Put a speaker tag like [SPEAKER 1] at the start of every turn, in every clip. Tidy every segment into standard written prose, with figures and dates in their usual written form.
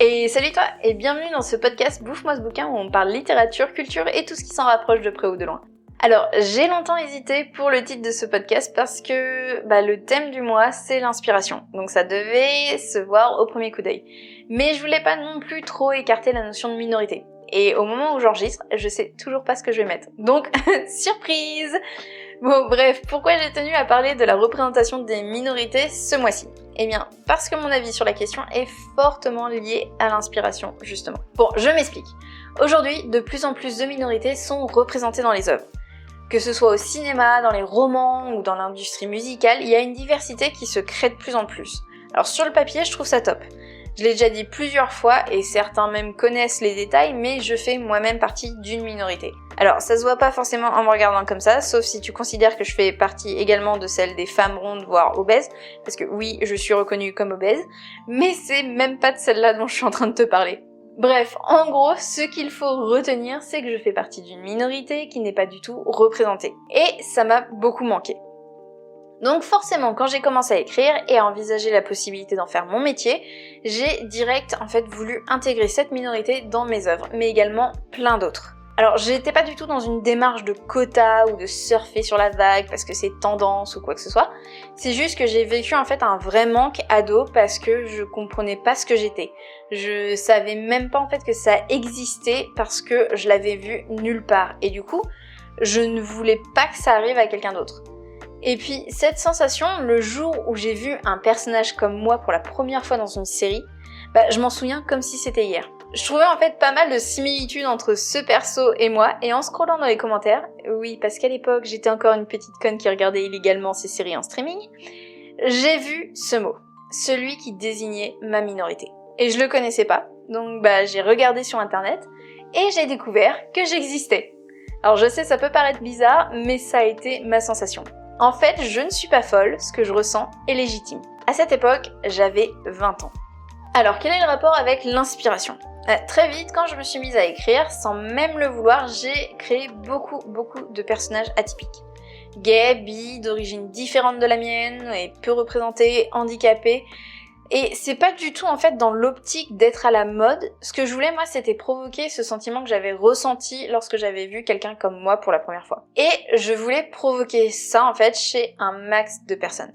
[SPEAKER 1] Et salut toi, et bienvenue dans ce podcast Bouffe-moi ce bouquin où on parle littérature, culture et tout ce qui s'en rapproche de près ou de loin. Alors, j'ai longtemps hésité pour le titre de ce podcast parce que le thème du mois, c'est l'inspiration. Donc ça devait se voir au premier coup d'œil. Mais je voulais pas non plus trop écarter la notion de minorité. Et au moment où j'enregistre, je sais toujours pas ce que je vais mettre. Donc, surprise! Bon bref, pourquoi j'ai tenu à parler de la représentation des minorités ce mois-ci ? Eh bien, parce que mon avis sur la question est fortement lié à l'inspiration, justement. Bon, je m'explique. Aujourd'hui, de plus en plus de minorités sont représentées dans les œuvres. Que ce soit au cinéma, dans les romans ou dans l'industrie musicale, il y a une diversité qui se crée de plus en plus. Alors sur le papier, je trouve ça top. Je l'ai déjà dit plusieurs fois et certains même connaissent les détails, mais je fais moi-même partie d'une minorité. Alors ça se voit pas forcément en me regardant comme ça, sauf si tu considères que je fais partie également de celle des femmes rondes voire obèses, parce que oui, je suis reconnue comme obèse, mais c'est même pas de celle-là dont je suis en train de te parler. Bref, en gros, ce qu'il faut retenir, c'est que je fais partie d'une minorité qui n'est pas du tout représentée. Et ça m'a beaucoup manqué. Donc forcément, quand j'ai commencé à écrire et à envisager la possibilité d'en faire mon métier, j'ai direct voulu intégrer cette minorité dans mes œuvres, mais également plein d'autres. Alors j'étais pas du tout dans une démarche de quota ou de surfer sur la vague parce que c'est tendance ou quoi que ce soit. C'est juste que j'ai vécu un vrai manque ado parce que je comprenais pas ce que j'étais. Je savais même pas que ça existait parce que je l'avais vu nulle part. Et du coup, je ne voulais pas que ça arrive à quelqu'un d'autre. Et puis cette sensation, le jour où j'ai vu un personnage comme moi pour la première fois dans une série, je m'en souviens comme si c'était hier. Je trouvais pas mal de similitudes entre ce perso et moi, et en scrollant dans les commentaires, oui parce qu'à l'époque j'étais encore une petite conne qui regardait illégalement ces séries en streaming, j'ai vu ce mot, celui qui désignait ma minorité. Et je le connaissais pas, donc j'ai regardé sur internet, et j'ai découvert que j'existais. Alors je sais ça peut paraître bizarre, mais ça a été ma sensation. En fait, je ne suis pas folle, ce que je ressens est légitime. À cette époque, j'avais 20 ans. Alors, quel est le rapport avec l'inspiration ? Très vite, quand je me suis mise à écrire, sans même le vouloir, j'ai créé beaucoup de personnages atypiques. Gays, bi, d'origine différente de la mienne, et peu représentés, handicapés. Et c'est pas du tout dans l'optique d'être à la mode. Ce que je voulais moi c'était provoquer ce sentiment que j'avais ressenti lorsque j'avais vu quelqu'un comme moi pour la première fois. Et je voulais provoquer ça chez un max de personnes.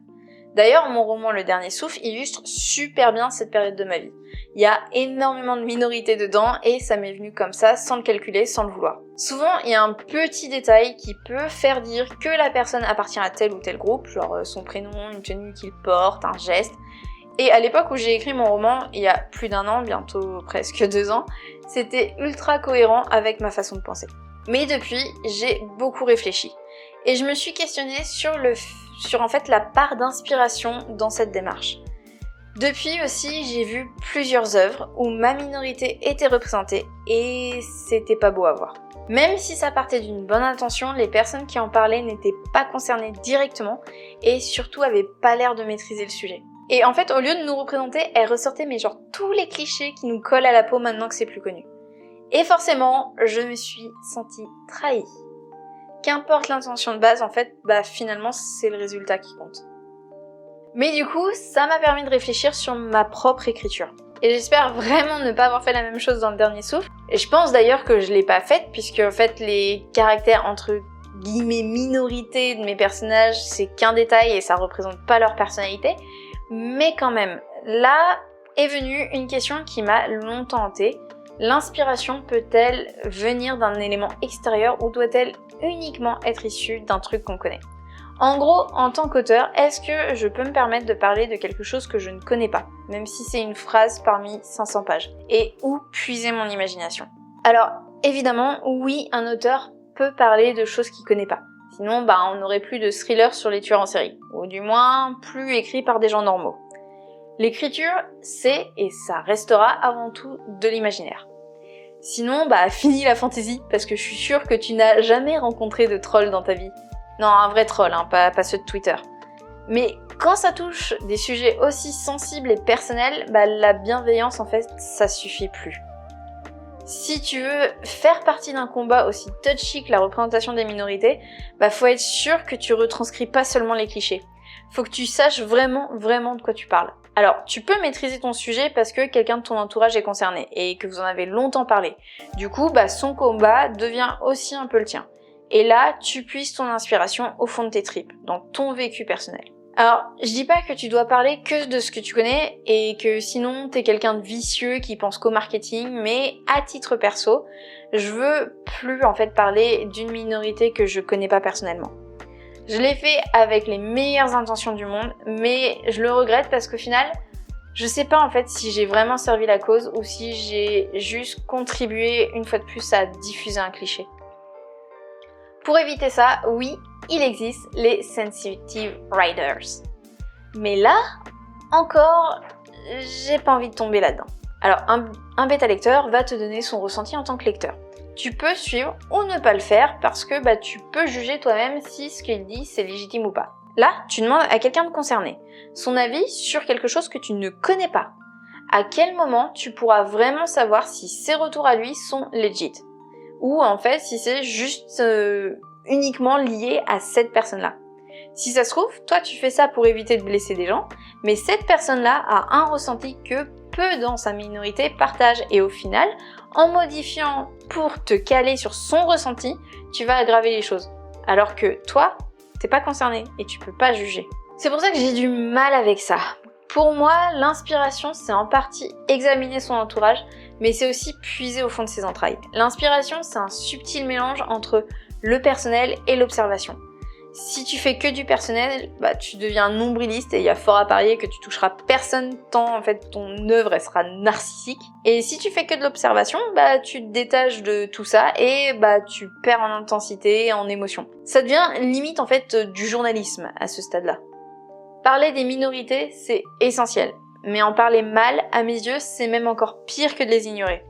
[SPEAKER 1] D'ailleurs mon roman Le Dernier Souffle illustre super bien cette période de ma vie. Il y a énormément de minorités dedans et ça m'est venu comme ça sans le calculer, sans le vouloir. Souvent il y a un petit détail qui peut faire dire que la personne appartient à tel ou tel groupe, genre son prénom, une tenue qu'il porte, un geste. Et à l'époque où j'ai écrit mon roman, il y a plus d'1 an, bientôt presque 2 ans, c'était ultra cohérent avec ma façon de penser. Mais depuis, j'ai beaucoup réfléchi. Et je me suis questionnée sur la part d'inspiration dans cette démarche. Depuis aussi, j'ai vu plusieurs œuvres où ma minorité était représentée et c'était pas beau à voir. Même si ça partait d'une bonne intention, les personnes qui en parlaient n'étaient pas concernées directement et surtout avaient pas l'air de maîtriser le sujet. Et au lieu de nous représenter, elles ressortaient tous les clichés qui nous collent à la peau maintenant que c'est plus connu. Et forcément, je me suis sentie trahie. Qu'importe l'intention de base, finalement, c'est le résultat qui compte. Mais du coup, ça m'a permis de réfléchir sur ma propre écriture. Et j'espère vraiment ne pas avoir fait la même chose dans Le Dernier Souffle. Et je pense d'ailleurs que je l'ai pas faite, puisque les caractères entre guillemets minorités de mes personnages, c'est qu'un détail et ça représente pas leur personnalité. Mais quand même, là est venue une question qui m'a longtemps hantée. L'inspiration peut-elle venir d'un élément extérieur ou doit-elle uniquement être issue d'un truc qu'on connaît ? En gros, en tant qu'auteur, est-ce que je peux me permettre de parler de quelque chose que je ne connais pas, même si c'est une phrase parmi 500 pages ? Et où puiser mon imagination ? Alors, évidemment, oui, un auteur peut parler de choses qu'il connaît pas. Sinon, on n'aurait plus de thrillers sur les tueurs en série. Ou du moins, plus écrits par des gens normaux. L'écriture, c'est, et ça restera avant tout, de l'imaginaire. Sinon, fini la fantaisie, parce que je suis sûre que tu n'as jamais rencontré de troll dans ta vie. Non, un vrai troll, pas ceux de Twitter. Mais quand ça touche des sujets aussi sensibles et personnels, la bienveillance, ça suffit plus. Si tu veux faire partie d'un combat aussi touchy que la représentation des minorités, faut être sûr que tu retranscris pas seulement les clichés. Faut que tu saches vraiment de quoi tu parles. Alors, tu peux maîtriser ton sujet parce que quelqu'un de ton entourage est concerné et que vous en avez longtemps parlé. Du coup, son combat devient aussi un peu le tien. Et là, tu puises ton inspiration au fond de tes tripes, dans ton vécu personnel. Alors, je dis pas que tu dois parler que de ce que tu connais et que sinon t'es quelqu'un de vicieux qui pense qu'au marketing, mais à titre perso, je veux plus en fait parler d'une minorité que je connais pas personnellement. Je l'ai fait avec les meilleures intentions du monde, mais je le regrette parce qu'au final, je sais pas en fait si j'ai vraiment servi la cause ou si j'ai juste contribué une fois de plus à diffuser un cliché. Pour éviter ça, oui, il existe les sensitive riders. Mais là, encore, j'ai pas envie de tomber là-dedans. Alors, un bêta lecteur va te donner son ressenti en tant que lecteur. Tu peux suivre ou ne pas le faire parce que tu peux juger toi-même si ce qu'il dit c'est légitime ou pas. Là, tu demandes à quelqu'un de concerné son avis sur quelque chose que tu ne connais pas. À quel moment tu pourras vraiment savoir si ses retours à lui sont legit? Ou en fait si c'est juste uniquement lié à cette personne-là. Si ça se trouve, toi tu fais ça pour éviter de blesser des gens, mais cette personne-là a un ressenti que peu dans sa minorité partagent et au final, en modifiant pour te caler sur son ressenti, tu vas aggraver les choses. Alors que toi, t'es pas concerné et tu peux pas juger. C'est pour ça que j'ai du mal avec ça. Pour moi, l'inspiration, c'est en partie examiner son entourage, mais c'est aussi puiser au fond de ses entrailles. L'inspiration, c'est un subtil mélange entre le personnel et l'observation. Si tu fais que du personnel, tu deviens nombriliste et il y a fort à parier que tu toucheras personne tant en fait ton œuvre elle sera narcissique. Et si tu fais que de l'observation, tu te détaches de tout ça et tu perds en intensité et en émotion. Ça devient limite en fait du journalisme à ce stade-là. Parler des minorités, c'est essentiel. Mais en parler mal, à mes yeux, c'est même encore pire que de les ignorer.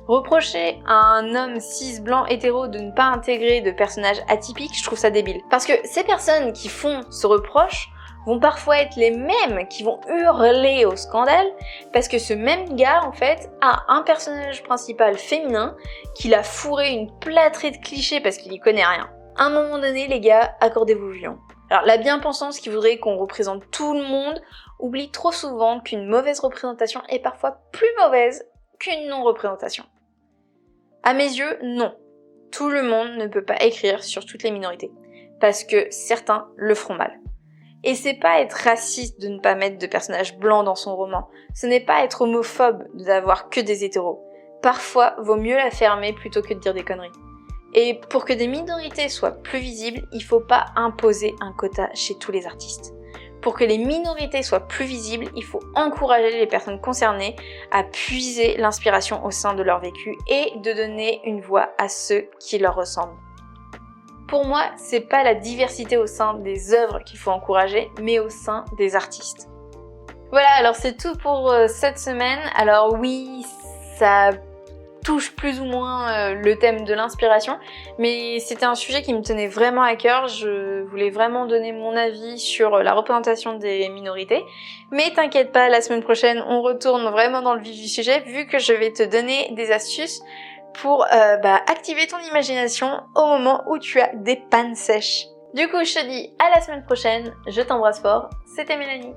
[SPEAKER 1] Reprocher à un homme cis blanc hétéro de ne pas intégrer de personnages atypiques, je trouve ça débile. Parce que ces personnes qui font ce reproche vont parfois être les mêmes qui vont hurler au scandale parce que ce même gars, en fait, a un personnage principal féminin qu'il a fourré une plâtrée de clichés parce qu'il y connaît rien. À un moment donné, les gars, accordez-vous violon. Alors, la bien-pensance qui voudrait qu'on représente tout le monde oublie trop souvent qu'une mauvaise représentation est parfois plus mauvaise qu'une non-représentation. À mes yeux, non. Tout le monde ne peut pas écrire sur toutes les minorités, parce que certains le feront mal. Et c'est pas être raciste de ne pas mettre de personnages blancs dans son roman, ce n'est pas être homophobe d'avoir que des hétéros. Parfois, vaut mieux la fermer plutôt que de dire des conneries. Et pour que des minorités soient plus visibles, il faut pas imposer un quota chez tous les artistes. Pour que les minorités soient plus visibles, il faut encourager les personnes concernées à puiser l'inspiration au sein de leur vécu et de donner une voix à ceux qui leur ressemblent. Pour moi, c'est pas la diversité au sein des œuvres qu'il faut encourager, mais au sein des artistes. Voilà, alors c'est tout pour cette semaine. Alors oui, ça touche plus ou moins le thème de l'inspiration, mais c'était un sujet qui me tenait vraiment à cœur. Je voulais vraiment donner mon avis sur la représentation des minorités, mais t'inquiète pas, la semaine prochaine on retourne vraiment dans le vif du sujet vu que je vais te donner des astuces pour activer ton imagination au moment où tu as des pannes sèches. Du coup, je te dis à la semaine prochaine, je t'embrasse fort, c'était Mélanie.